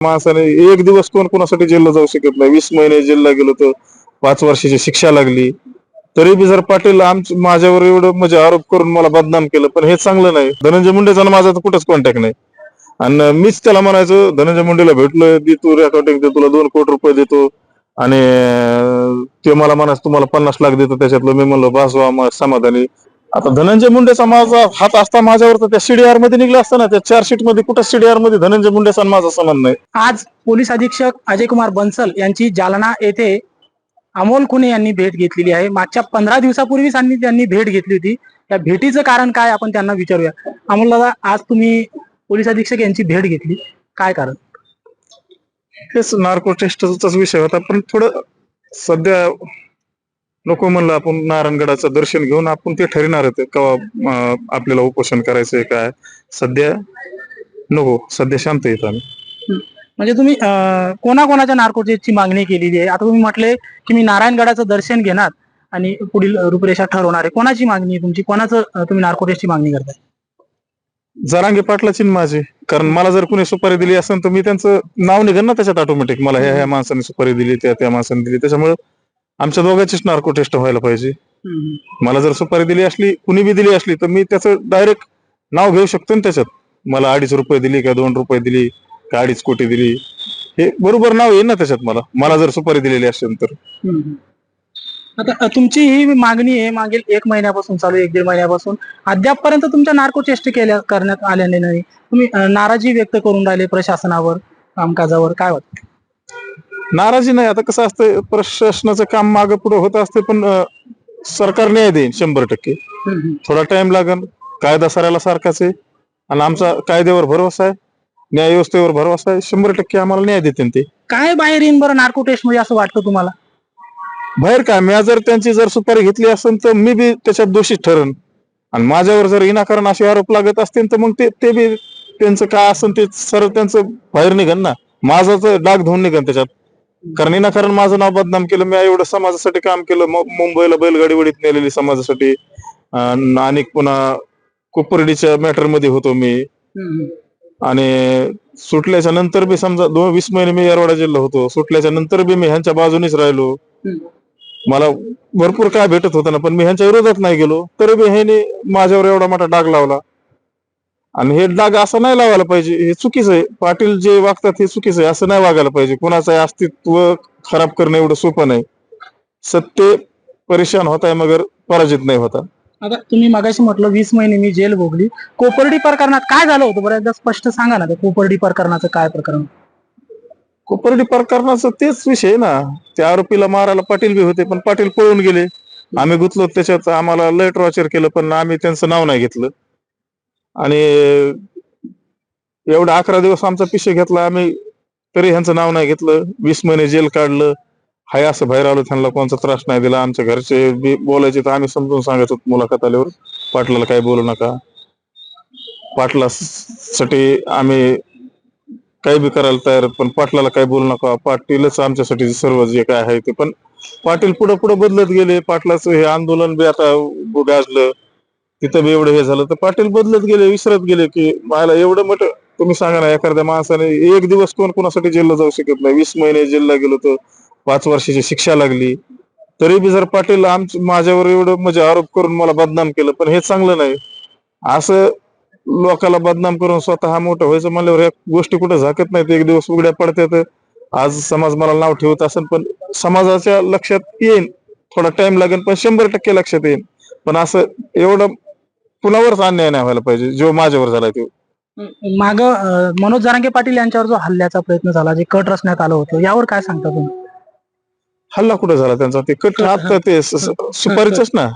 माणसाने एक दिवस कोण कोणासाठी जेलला जाऊ शकत नाही. 20 महिने जेलला गेलो तर 5 वर्षाची शिक्षा लागली. तरी बी जर पाटील माझ्यावर एवढं म्हणजे आरोप करून मला बदनाम केलं, पण हे चांगलं नाही. धनंजय मुंडेचा आणि माझा तर कुठंच कॉन्टॅक्ट नाही. आणि मीच त्याला म्हणायचो, धनंजय मुंडेला भेटलोय, दे तू रेकॉर्डिंग, दे तुला 2 कोटी रुपये देतो. आणि ते मला म्हणायचं तुम्हाला 50 लाख देतो त्याच्यातलं. मी म्हणलो बस व्हा समाधानी. आता धनंजय मुंडेचा माझा हात असता माझ्यावर तर त्या सीडीआर मध्ये निघला असता ना. त्या चार्जशीट मध्ये कुठं सीडीआर मध्ये धनंजय मुंडेचा आणि माझा संबंध नाही. आज पोलीस अधीक्षक अजय कुमार बन्सल यांची जालना येथे अमोल खुने यांनी भेट घेतलेली आहे. मागच्या 15 दिवसापूर्वीच त्यांनी भेट घेतली होती. त्या भेटीचं कारण काय आपण त्यांना विचारूया. अमोल दादा, आज तुम्ही पोलीस अधीक्षक यांची भेट घेतली, काय कारण? हेच नार्को टेस्टचाच विषय होता, पण थोडं सध्या नको म्हणलं आपण नारायणगडाचं दर्शन घेऊन आपण ते ठरणार होते का आपल्याला उपोषण करायचंय काय. सध्या नको, सध्या शांत येत आम्ही. म्हणजे तुम्ही कोणाकोणाच्या नार्को टेस्टची मागणी केलेली आहे? आता तुम्ही म्हटले की मी नारायणगडाचं दर्शन घेणार आणि पुढील रूपरेषा ठरवणार आहे. कोणाची मागणी आहे तुमची? कोणाचं तुम्ही नार्को टेस्टची मागणी करताय? जरांगे पाटलाची माझी. कारण मला जर कुणी सुपारी दिली असेल तर मी त्यांचं नाव निघेल ना त्याच्यात ऑटोमॅटिक. मला ह्या माणसाने सुपारी दिली, त्या माणसाने दिली. त्याच्यामुळे आमच्या दोघांचीच नार्को टेस्ट व्हायला पाहिजे. मला जर सुपारी दिली असली, कुणी बी दिली असली, तर मी त्याचं डायरेक्ट नाव घेऊ शकतो ना त्याच्यात. मला 2.5 रुपये दिली का 2 रुपये दिली का 2.5 कोटी दिली, हे बरोबर नाव येईल ना त्याच्यात. मला जर सुपारी दिलेली असेल तर. आता तुमची ही मागणी आहे मागील 1 महिन्यापासून चालू, 1-1.5 महिन्यापासून. अद्यापपर्यंत तुमच्या नार्को टेस्ट करण्यात आलेले नाही. तुम्ही नाराजी व्यक्त करून राहिले प्रशासनावर, कामकाजावर, काय वाटतं? नाराजी नाही. आता कसं असतं, प्रशासनाचं काम मागे पुढे होत असते, पण सरकार न्याय देईन 100%. थोडा टाइम लागेल. कायदा सरायला सारखाच आहे आणि आमचा कायद्यावर भरोसा आहे, न्याय व्यवस्थेवर भरोसा आहे. 100% आम्हाला न्याय देतील ते. काय बाहेर येईन बरं नार्को टेस्ट मध्ये असं वाटतं तुम्हाला? बाहेर काय, मी जर त्यांची जर सुपारी घेतली असेल तर मी बी त्याच्यात दोषी ठरण. आणि माझ्यावर जर विनाकारण असे आरोप लागत असतील तर मग ते बी त्यांचं काय असेल ते सर्व त्यांचं बाहेर निघन ना. माझा तर डाग धुवून निघन त्याच्यात. कारण विनाकारण माझं नाव बदनाम केलं. मी एवढं समाजासाठी काम केलं. मुंबईला बैलगाडी वडीत नेलेली समाजासाठी. आणि पुन्हा कोपर्डीच्या मॅटर मध्ये होतो मी. आणि सुटल्याच्या नंतर बी समजा 20 महिने मी येरवाडा जेलला होतो. सुटल्याच्या नंतर बी मी ह्यांच्या बाजूनेच राहिलो. मला भरपूर काय भेटत होतं ना, पण मी ह्यांच्या विरोधात नाही गेलो. तरी बी ह्याने माझ्यावर एवढा मोठा डाग लावला. आणि हे डाग असं नाही लावायला पाहिजे. हे चुकीचं आहे. पाटील जे वागतात हे चुकीचं आहे. असं नाही वागायला पाहिजे. कोणाचं अस्तित्व खराब करणं एवढं सोपं नाही. सत्य परेशान होताय मगर पराजित नाही होता. आता तुम्ही मगाशी म्हटलं 20 महिने मी जेल भोगली. कोपर्डी प्रकरणात काय झालं होतं बरं, एकदा स्पष्ट सांगा ना. कोपर्डी प्रकरणाचं काय प्रकरण? कोपर्डी प्रकरणाचं तेच विषय आहे ना. त्या आरोपीला मारायला पाटील बी होते, पण पाटील पळून गेले. आम्ही गुंतलो त्याच्यात. आम्हाला लय टॉर्चर केलं, पण आम्ही त्यांचं नाव नाही घेतलं. आणि एवढा 11 दिवस आमचा पिशे घेतला आम्ही, तरी ह्यांचं नाव नाही घेतलं. 20 महिने जेल काढलं. हाय असं बाहेर आलो, त्यांना कोणता त्रास नाही दिला. आमच्या घरचे बी बोलायचे तर आम्ही समजून सांगायचो मुलाखत आल्यावर, पाटलाला काही बोलू नका. पाटलासाठी आम्ही काही बी करायला तयार, पण पाटलाला काही बोलू नका. पाटीलच आमच्यासाठी सर्व जे काय आहे ते. पण पाटील पुढे पुढे बदलत गेले. पाटलाचं हे आंदोलन बी आता गाजलं, तिथं बी एवढं हे झालं, तर पाटील बदलत गेले, विसरत गेले. की मला एवढं मोठं, तुम्ही सांगा ना, एखाद्या माणसाने एक दिवस कोण कोणासाठी जेलला जाऊ शकत नाही. 20 महिने जेलला गेलो तर 5 वर्षाची शिक्षा लागली. तरी बी जर पाटील माझ्यावर एवढं म्हणजे आरोप करून मला बदनाम केलं, पण हे चांगलं नाही. असं लोकाला बदनाम करून स्वतः मोठं व्हायचं म्हणल्यावर या गोष्टी कुठे झाकत नाहीत. एक दिवस उघड्या पडतात. आज समाज मला नाव ठेवत असेल, पण समाजाच्या लक्षात येईल. थोडा टाइम लागेल, पण 100% लक्षात येईल. पण असं एवढं कुणावरच अन्याय नाही व्हायला पाहिजे जो माझ्यावर झाला तो. माग मनोज जरांगे पाटील यांच्यावर जो हल्ल्याचा प्रयत्न झाला, जे कट रचण्यात आलं होतं, यावर काय सांगता तुम्ही? हल्ला कुठे झाला त्यांचा? ते कट आता ते सुपारीच ना.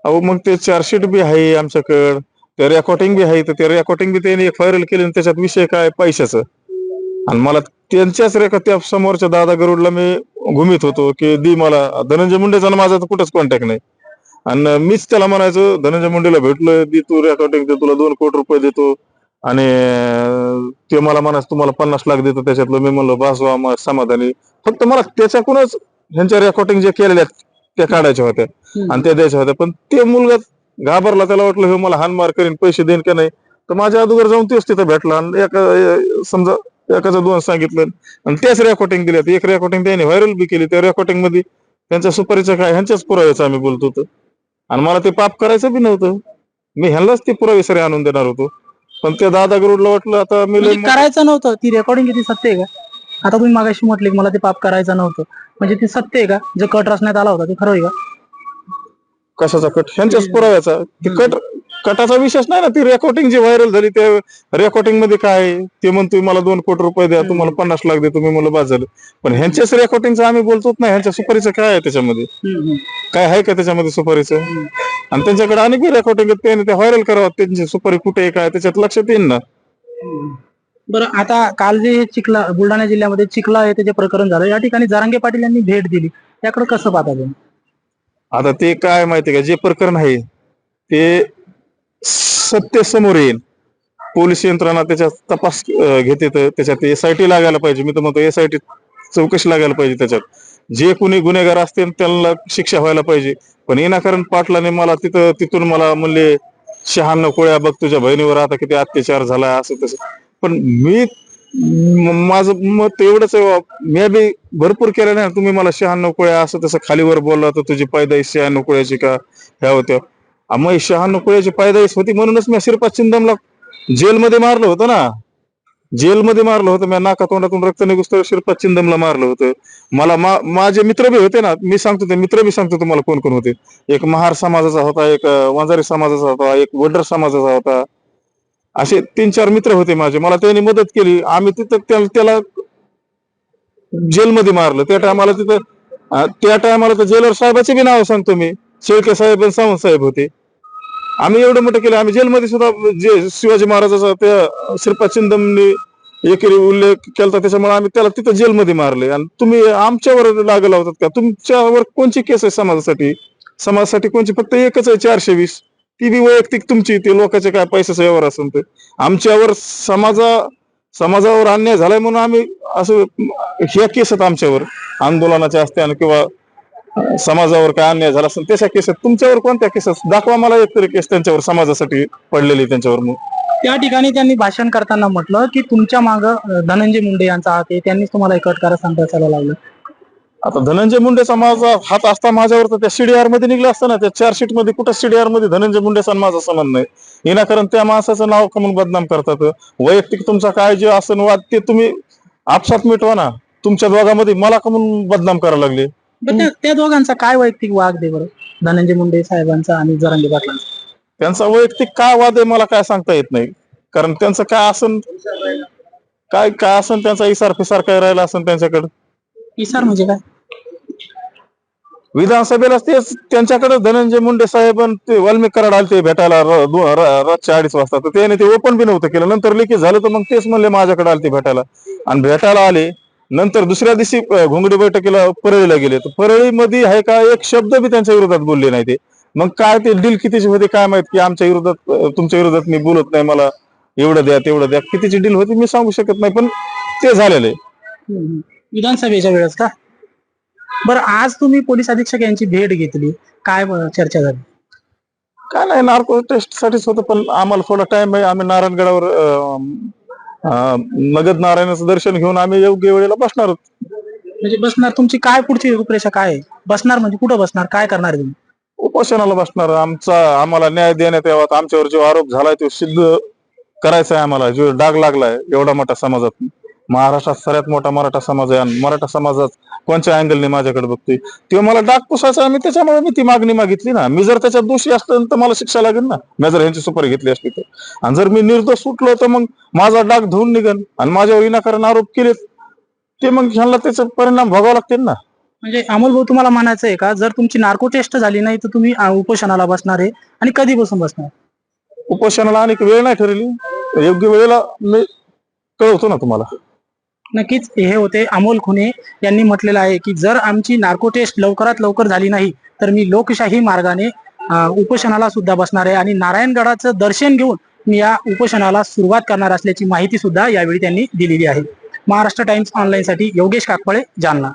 अहो मग ते चार्जशीट बी आहे आमच्याकडं, ते रेकॉर्डिंग बी आहे. तर ते रेकॉर्डिंग बी त्यांनी एक व्हायरल केली. त्याच्यात विषय काय, पैशाचं. आणि मला त्यांच्याच त्या समोरच्या दादा गरुडला मी घुमीत होतो की दी मला. धनंजय मुंडेचा माझा तर कुठंच कॉन्टॅक्ट नाही. आणि मीच त्याला म्हणायचो, धनंजय मुंडेला भेटलोय, दी तू रेकॉर्डिंग, दे तुला 2 कोटी रुपये देतो. आणि ते मला म्हणायचं तुम्हाला 50 लाख देतो त्याच्यातलं. मी म्हणलो बस व्हा समाधानी. फक्त मला त्याच्याकडूनच ह्यांच्या रेकॉर्डिंग जे केलेल्या त्या काढायच्या होत्या आणि त्या द्यायच्या होत्या. पण ते मुलगा घाबरला. त्याला वाटलं हे मला हानमार करीन, पैसे देईन का नाही. तर माझ्या अगोदर जाऊन तेच तिथं भेटला. आणि समजा एकाचं दोन सांगितलं आणि तेच रेकॉर्डिंग दिल्यात. एक रेकॉर्डिंग त्यांनी व्हायरल बी केली. त्या रेकॉर्डिंग मध्ये त्यांच्या सुपारीचं काय ह्यांच्याच पुराव्याचं आम्ही बोलतो होतो आणि मला ते पाप करायचं बी नव्हतं. मी ह्यांनाच ते पुरावे सरे आणून देणार होतो, पण त्या दादा गरुडला वाटलं आता मी लय म्हणजे करायचं नव्हतं, ती रेकॉर्डिंग किती सत्य आहे का? आता तुम्ही मागाशी म्हटले की मला ते पाप करायचं नव्हतं, म्हणजे ते सत्य आहे का? जो कट रचण्यात आला होता ते खरं आहे का? कशाचा कट ह्यांच्याच पुराव्याचा. ते कटाचा विषयच नाही ना. ती रेकॉर्डिंग जी व्हायरल झाली त्या रेकॉर्डिंग मध्ये काय आहे? ते म्हणतोय मला 2 कोटी रुपये द्या, तुम्हाला 50 लाख देतो. मी मला बाद झालं. पण ह्यांच्याच रेकॉर्डिंगचं आम्ही बोलतोच ना. ह्यांच्या सुपारीचं काय आहे त्याच्यामध्ये? काय आहे का त्याच्यामध्ये सुपारीचं? आणि त्यांच्याकडे अनेक रेकॉर्डिंग आहेत, त्याने ते व्हायरल करावं. त्यांची सुपारी कुठे आहे काय त्याच्यात लक्षात येईल ना. बरं, आता काल जे चिखला बुलढाणा जिल्ह्यामध्ये चिखला येथे जे प्रकरण झालं, या ठिकाणी जरांगे पाटील यांनी भेट दिली, त्याकडे कसं पाहता तुम्ही? आता ते काय माहितीये का, जे प्रकरण आहे ते सत्य समोर येईल. पोलीस यंत्रणा त्याच्यात तपास घेते, तर त्याच्यात SIT लागायला पाहिजे. मी तर म्हणतो SIT चौकशी लागायला पाहिजे. त्याच्यात जे कोणी गुन्हेगार असतील त्यांना शिक्षा व्हायला पाहिजे. पण विनाकारण पाटलाने मला तिथून मला म्हणले 96 कोळ्या बघ, तुझ्या बहिणीवर आता किती अत्याचार झाला असं तसं. पण माझं मत एवढंच आहे, मी बी भरपूर केलं नाही. तुम्ही मला 96 कोळ्या असं तसं खालीवर बोलला तर तुझी पैदाईश 96 कोळ्याची का ह्या होत्या. मग 96 कोळ्याची पैदाईश होती म्हणूनच मी श्रीपाद चिंदमला जेलमध्ये मारलं होतं ना. जेलमध्ये मारलं होतं मी. नाका तोंडातून रक्त निघुस्तवर श्रीपाद चिंदमला मारलं होतं. मला माझे मित्र बी होते ना. मी सांगतो ते मित्र बी सांगतो तुम्हाला कोण कोण होते. एक महार समाजाचा होता, एक वंजारी समाजाचा होता, एक वडर समाजाचा होता. असे 3-4 मित्र होते माझे. मला त्यांनी मदत केली. आम्ही तिथं त्याला जेलमध्ये मारलं. त्या टायमाला तर जेलर साहेबाचे बी नाव सांगतो मी. शेळके साहेब आणि सावंत साहेब होते. आम्ही एवढं मोठं केलं. आम्ही जेलमध्ये सुद्धा जे शिवाजी महाराजाचा त्या श्रीपाद चिंदमने एकेरी उल्लेख केला, त्याच्यामुळे आम्ही त्याला तिथं जेलमध्ये मारले. आणि तुम्ही आमच्यावर लागला होतात का? तुमच्यावर कोणची केस आहे समाजासाठी कोणची? फक्त एकच आहे 420. ती बी वैयक्तिक तुमची. ती लोकांचे काय पैशाचा व्यवहार असेल ते. आमच्यावर समाजावर अन्याय झालाय म्हणून आम्ही असं ह्या केस आहेत आमच्यावर आंदोलनाच्या असत्या किंवा समाजावर काय अन्याय झाला असेल त्याच्या केस आहेत. तुमच्यावर कोणत्या केस दाखवा मला एकतरी केस त्यांच्यावर समाजासाठी पडलेली त्यांच्यावर. मग त्या ठिकाणी त्यांनी भाषण करताना म्हटलं की तुमच्या माग धनंजय मुंडे यांचा हात आहे, त्यांनीच तुम्हाला कट कारस्थान रचायला लागलं. आता धनंजय मुंडेचा माझा हात असता माझ्यावर तर त्या CDR मध्ये निघला असता ना. त्या चार्जशीट मध्ये कुठं CDR मध्ये धनंजय मुंडेचा माझा संबंध नाही. विनाकारण त्या माणसाचं नाव कमून बदनाम करतात. वैयक्तिक तुमचा काय जे असन वाद ते तुम्ही आपसात मिटवा ना. तुमच्या दोघांमध्ये मला कमून बदनाम करायला लागले. त्या दोघांचा काय वैयक्तिक वाद आहे बरं, धनंजय मुंडे साहेबांचा आणि जरांगे पाटलांचा? त्यांचा वैयक्तिक काय वाद आहे मला काय सांगता येत नाही. कारण त्यांचं काय असन काय असन त्यांचा इसार फिसार काय राहिला असन त्यांच्याकडे. इसार म्हणजे काय? विधानसभेला तेच त्यांच्याकडे धनंजय मुंडे साहेब आणि ते वाल्मिक कराड आले ते भेटायला रातच्या 2:30 वाजता. तर त्याने ते ओपन बी नव्हतं केलं. नंतर लिखित झालं तर मग तेच म्हणले माझ्याकडे आले ते भेटायला. आणि भेटायला आले नंतर दुसऱ्या दिवशी घोंगडी बैठकीला परळीला गेले. तर परळीमध्ये आहे का एक शब्द बी त्यांच्या विरोधात बोलले नाही ते. मग काय ते डील कितीची होती काय माहित, की आमच्या विरोधात तुमच्या विरोधात मी बोलत नाही, मला एवढं द्या तेवढं द्या. कितीची डील होती मी सांगू शकत नाही, पण ते झालेलं आहे. विधानसभेच्या वेळेस का? बरं, आज तुम्ही पोलीस अधीक्षक यांची भेट घेतली, काय चर्चा झाली? काय नाही, नार्को टेस्ट साठीच होतं. पण आम्हाला थोडा टाइम आहे. आम्ही नारायणगडावर नगद नारायणाचं दर्शन घेऊन आम्ही योग्य वेळेला बसणार आहोत. म्हणजे बसणार, तुमची काय पुढची रूपरेषा काय आहे? बसणार म्हणजे कुठं बसणार, काय करणार तुम्ही? उपोषणाला बसणार. आम्हाला न्याय देण्यात यावा. आमच्यावर जो आरोप झालाय तो सिद्ध करायचा आहे आम्हाला. जो डाग लागलाय एवढा मोठा समाजात, महाराष्ट्रात सगळ्यात मोठा मराठा समाज आहे आणि मराठा समाजात कोणत्या अँगलने माझ्याकडे बघतोय ते मला डाग पुसायचा आहे. त्याच्यामुळे मी ती मागणी मागितली ना. मी जर त्याच्यात दोषी असतो तर मला शिक्षा लागेल ना. मी जर ह्यांची सुपारी घेतली असती तर. आणि जर मी निर्दोष सुटलो तर मग माझा डाग धुवून निघन. आणि माझ्यावर विनाकारण आरोप केले ते मग ह्यांना त्याचा परिणाम भोगावा लागतील ना. म्हणजे अमोल भाऊ, तुम्हाला म्हणायचं आहे का, जर तुमची नार्को टेस्ट झाली नाही तर तुम्ही उपोषणाला बसणार आहे, आणि कधीपासून बसणार? उपोषणाला आणि वेळ नाही ठरली. योग्य वेळेला मी कळवतो ना तुम्हाला. नक्कीच. हे होते अमोल खुने. यांनी म्हटलेलं आहे की जर आमची नार्को टेस्ट लवकरात लवकर झाली नाही तर मी लोकशाही मार्गाने उपोषणाला सुद्धा बसणार आहे, आणि नारायणगडाचं दर्शन घेऊन मी या उपोषणाला सुरुवात करणार असल्याची माहिती सुद्धा यावेळी त्यांनी दिलेली आहे. महाराष्ट्र टाइम्स ऑनलाईन साठी योगेश काकपळे, जालना.